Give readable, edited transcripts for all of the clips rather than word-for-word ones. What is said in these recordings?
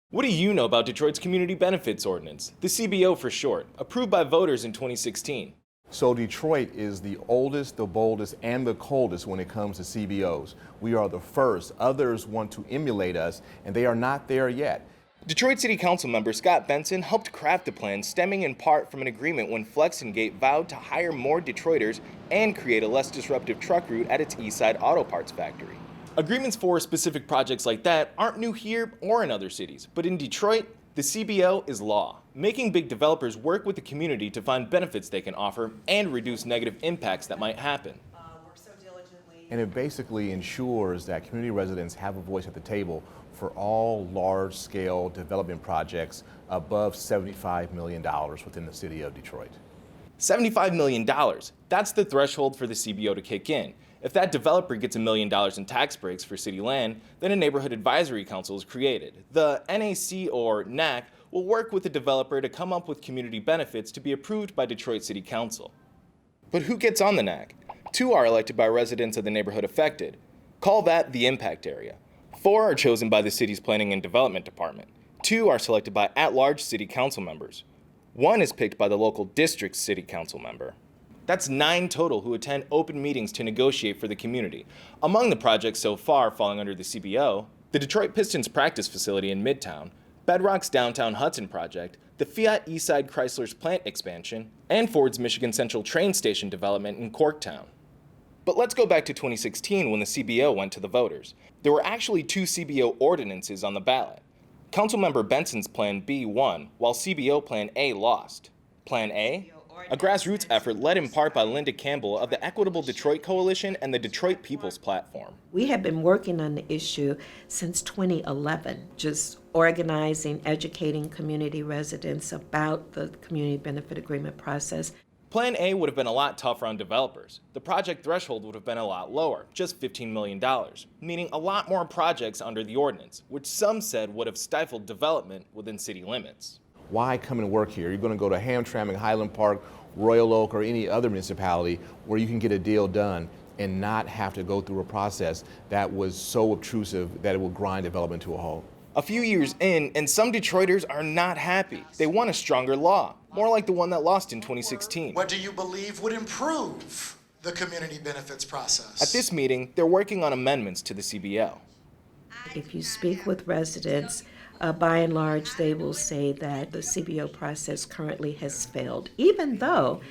What do you know about Detroit's Community Benefits Ordinance, the CBO for short, approved by voters in 2016? So Detroit is the oldest, the boldest, and the coldest when it comes to CBOs. We are the first. Others want to emulate us, and they are not there yet. Detroit City Council member Scott Benson helped craft the plan stemming in part from an agreement when Flex and Gate vowed to hire more Detroiters and create a less disruptive truck route at its Eastside Auto Parts factory. Agreements for specific projects like that aren't new here or in other cities, but in Detroit, the CBO is law, making big developers work with the community to find benefits they can offer and reduce negative impacts that might happen. And it basically ensures that community residents have a voice at the table for all large-scale development projects above $75 million within the city of Detroit. $75 million, that's the threshold for the CBO to kick in. If that developer gets $1 million in tax breaks for city land, then a neighborhood advisory council is created. The NAC or NAC will work with the developer to come up with community benefits to be approved by Detroit City Council. But who gets on the NAC? 2 are elected by residents of the neighborhood affected. Call that the impact area. 4 are chosen by the city's Planning and Development Department. 2 are selected by at-large city council members. 1 is picked by the local district's city council member. That's 9 total who attend open meetings to negotiate for the community. Among the projects so far falling under the CBO, the Detroit Pistons practice facility in Midtown, Bedrock's downtown Hudson project, the Fiat Eastside Chrysler's plant expansion, and Ford's Michigan Central train station development in Corktown. But let's go back to 2016 when the CBO went to the voters. There were actually 2 CBO ordinances on the ballot. Councilmember Benson's Plan B won, while CBO Plan A lost. Plan A? A grassroots effort led in part by Linda Campbell of the Equitable Detroit Coalition and the Detroit People's Platform. We have been working on the issue since 2011, just organizing, educating community residents about the community benefit agreement process. Plan A would have been a lot tougher on developers. The project threshold would have been a lot lower, just $15 million, meaning a lot more projects under the ordinance, which some said would have stifled development within city limits. Why come and work here? You're going to go to Hamtramck, Highland Park, Royal Oak, or any other municipality where you can get a deal done and not have to go through a process that was so obtrusive that it will grind development to a halt. A few years in, and some Detroiters are not happy. They want a stronger law, more like the one that lost in 2016. What do you believe would improve the community benefits process? At this meeting, they're working on amendments to the CBO. If you speak with residents, by and large, they will say that the CBO process currently has failed, even though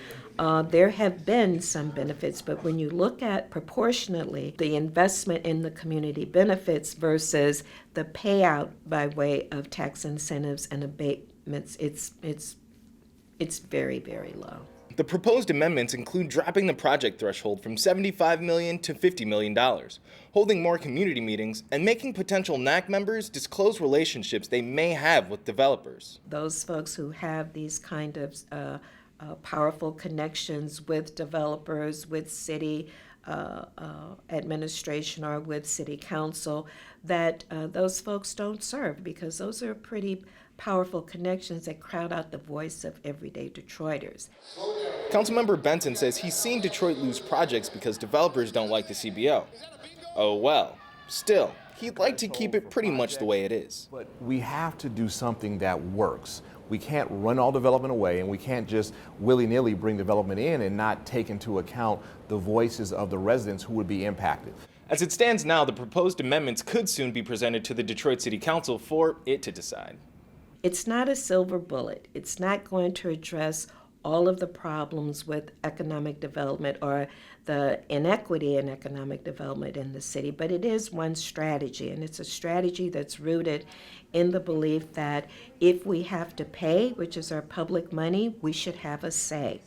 there have been some benefits. But when you look at proportionately the investment in the community benefits versus the payout by way of tax incentives and abatements, it's very, very low. The proposed amendments include dropping the project threshold from $75 million to $50 million, holding more community meetings, and making potential NAC members disclose relationships they may have with developers. Those folks who have these kind of powerful connections with developers, with city administration, or with city council, that those folks don't serve, because those are pretty powerful connections that crowd out the voice of everyday Detroiters. Councilmember Benson says he's seen Detroit lose projects because developers don't like the CBO. Oh well, still, he'd like to keep it pretty much the way it is. But we have to do something that works. We can't run all development away, and we can't just willy-nilly bring development in and not take into account the voices of the residents who would be impacted. As it stands now, the proposed amendments could soon be presented to the Detroit City Council for it to decide. It's not a silver bullet. It's not going to address all of the problems with economic development or the inequity in economic development in the city, but it is one strategy, and it's a strategy that's rooted in the belief that if we have to pay, which is our public money, we should have a say.